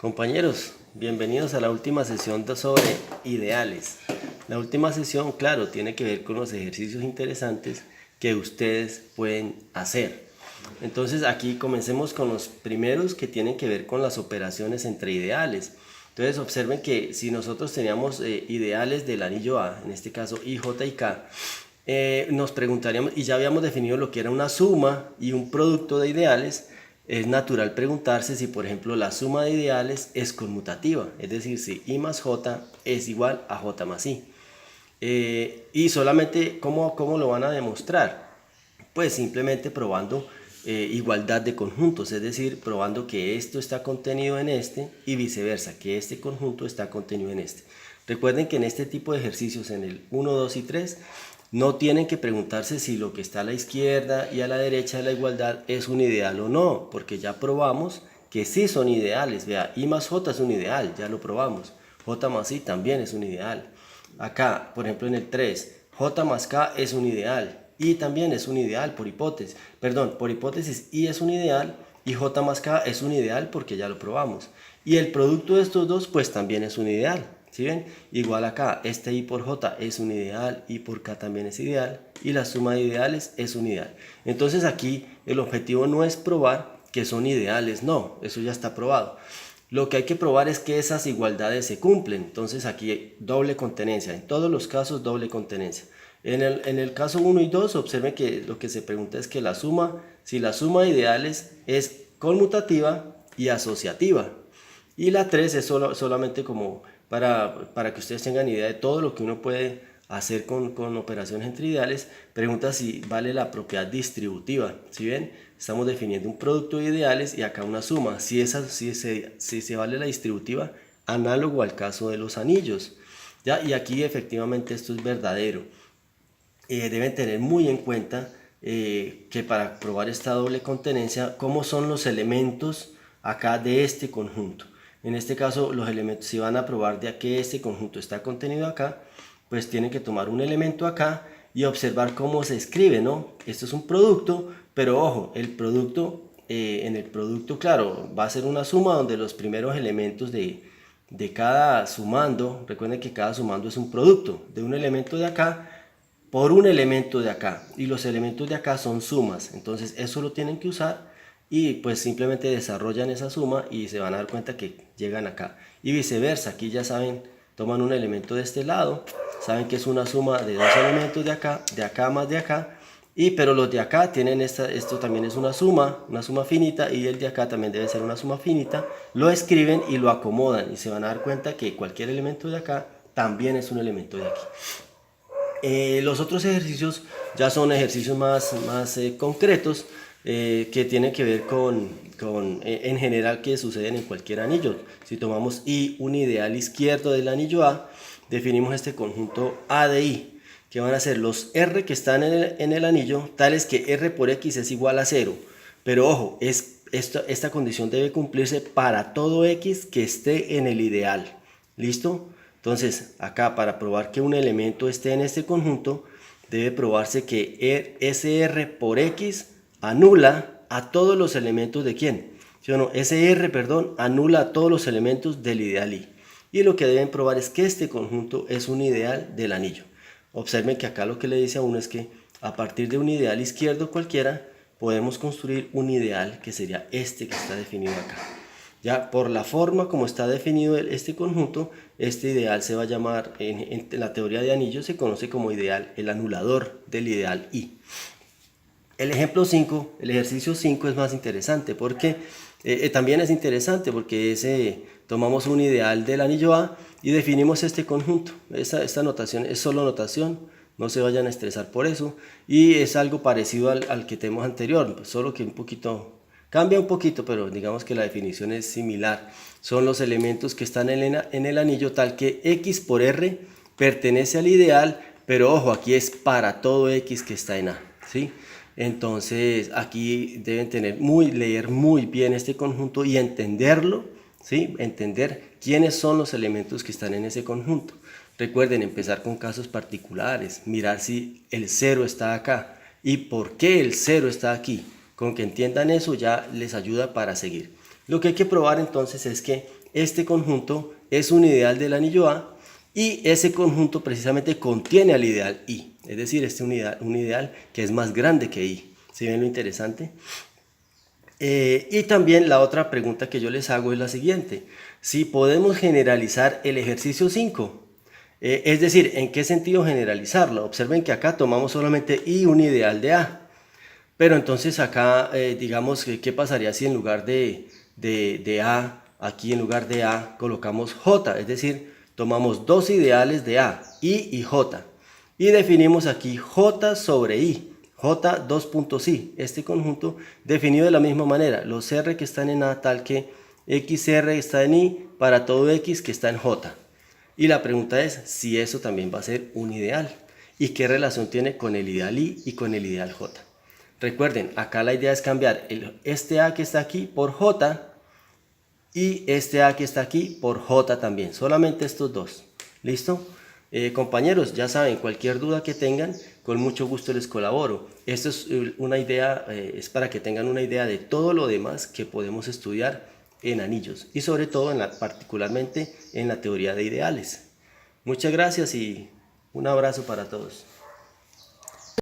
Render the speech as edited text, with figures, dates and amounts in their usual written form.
Compañeros, bienvenidos a la última sesión sobre ideales. La última sesión, claro, tiene que ver con los ejercicios interesantes que ustedes pueden hacer. Entonces aquí comencemos con los primeros que tienen que ver con las operaciones entre ideales. Entonces observen que si nosotros teníamos ideales del anillo A, en este caso I, J y K, nos preguntaríamos, y ya habíamos definido lo que era una suma y un producto de ideales. Es natural preguntarse si, por ejemplo, la suma de ideales es conmutativa, es decir, si I más J es igual a J más I. Y solamente, ¿cómo lo van a demostrar? Pues simplemente probando igualdad de conjuntos, es decir, probando que esto está contenido en este y viceversa, que este conjunto está contenido en este. Recuerden que en este tipo de ejercicios, en el 1, 2 y 3, no tienen que preguntarse si lo que está a la izquierda y a la derecha de la igualdad es un ideal o no, porque ya probamos que sí son ideales. Vea, I más J es un ideal, ya lo probamos. J más I también es un ideal. Acá, por ejemplo, en el 3, J más K es un ideal. I también es un ideal por hipótesis. Perdón, por hipótesis I es un ideal y J más K es un ideal porque ya lo probamos. Y el producto de estos dos pues también es un ideal. ¿Sí ven? Igual acá, este I por J es un ideal, I por K también es ideal, y la suma de ideales es un ideal. Entonces aquí el objetivo no es probar que son ideales, no, eso ya está probado. Lo que hay que probar es que esas igualdades se cumplen. Entonces aquí doble contenencia, en todos los casos doble contenencia. En el caso 1 y 2, observen que lo que se pregunta es que si la suma de ideales es conmutativa y asociativa. Y la 3 es solamente como para que ustedes tengan idea de todo lo que uno puede hacer con operaciones entre ideales. Pregunta si vale la propiedad distributiva. ¿Sí ven? Estamos definiendo un producto de ideales y acá una suma. Si se vale la distributiva, análogo al caso de los anillos. ¿Ya? Y aquí efectivamente esto es verdadero. Deben tener muy en cuenta que para probar esta doble contenencia, cómo son los elementos acá de este conjunto. En este caso, los elementos, si van a probar de que este conjunto está contenido acá, pues tienen que tomar un elemento acá y observar cómo se escribe, ¿no? Esto es un producto, pero ojo, el producto, en el producto, claro, va a ser una suma donde los primeros elementos de cada sumando, recuerden que cada sumando es un producto de un elemento de acá por un elemento de acá, y los elementos de acá son sumas. Entonces eso lo tienen que usar y pues simplemente desarrollan esa suma y se van a dar cuenta que llegan acá, y viceversa. Aquí ya saben, toman un elemento de este lado, saben que es una suma de dos elementos de acá más de acá, pero los de acá tienen esto también es una suma finita, y el de acá también debe ser una suma finita. Lo escriben y lo acomodan y se van a dar cuenta que cualquier elemento de acá también es un elemento de aquí. Los otros ejercicios ya son ejercicios más concretos, que tienen que ver en general, que suceden en cualquier anillo. Si tomamos I, un ideal izquierdo del anillo A, definimos este conjunto A de I, que van a ser los R que están en el anillo, tales que R por X es igual a 0. Pero ojo, esta condición debe cumplirse para todo X que esté en el ideal. ¿Listo? Entonces, acá para probar que un elemento esté en este conjunto, debe probarse que SR por X anula a todos los elementos de ¿quién? ¿Sí o no? SR, perdón, anula a todos los elementos del ideal I. Y lo que deben probar es que este conjunto es un ideal del anillo. Observen que acá lo que le dice a uno es que a partir de un ideal izquierdo cualquiera, podemos construir un ideal que sería este que está definido acá. Ya por la forma como está definido este conjunto, este ideal se va a llamar, en la teoría de anillos se conoce como ideal, el anulador del ideal I. El ejemplo 5, el ejercicio 5 es más interesante porque también es interesante porque tomamos un ideal del anillo A y definimos este conjunto. Esta notación es solo notación, no se vayan a estresar por eso, y es algo parecido al que tenemos anterior, solo que cambia un poquito, pero digamos que la definición es similar. Son los elementos que están en el anillo, tal que X por R pertenece al ideal, pero ojo, aquí es para todo X que está en A, ¿sí? Entonces aquí deben leer muy bien este conjunto y entenderlo, ¿sí? Entender quiénes son los elementos que están en ese conjunto. Recuerden empezar con casos particulares, mirar si el 0 está acá y por qué el 0 está aquí. Con que entiendan eso ya les ayuda para seguir. Lo que hay que probar entonces es que este conjunto es un ideal del anillo A y ese conjunto precisamente contiene al ideal I. Es decir, este es un ideal que es más grande que I. ¿Sí ven lo interesante? Y también la otra pregunta que yo les hago es la siguiente. Si podemos generalizar el ejercicio 5, es decir, ¿en qué sentido generalizarlo? Observen que acá tomamos solamente I, un ideal de A. Pero entonces acá, digamos, ¿qué pasaría si en lugar de A, aquí en lugar de A, colocamos J? Es decir, tomamos dos ideales de A, I y J. Y definimos aquí J sobre I. J, dos puntos I. Este conjunto definido de la misma manera. Los R que están en A tal que XR está en I para todo X que está en J. Y la pregunta es si eso también va a ser un ideal. ¿Y qué relación tiene con el ideal I y con el ideal J? Recuerden, acá la idea es cambiar este A que está aquí por J y este A que está aquí por J también. Solamente estos dos. ¿Listo? Compañeros, ya saben, cualquier duda que tengan, con mucho gusto les colaboro. Esto es una idea, es para que tengan una idea de todo lo demás que podemos estudiar en anillos y sobre todo particularmente en la teoría de ideales. Muchas gracias y un abrazo para todos.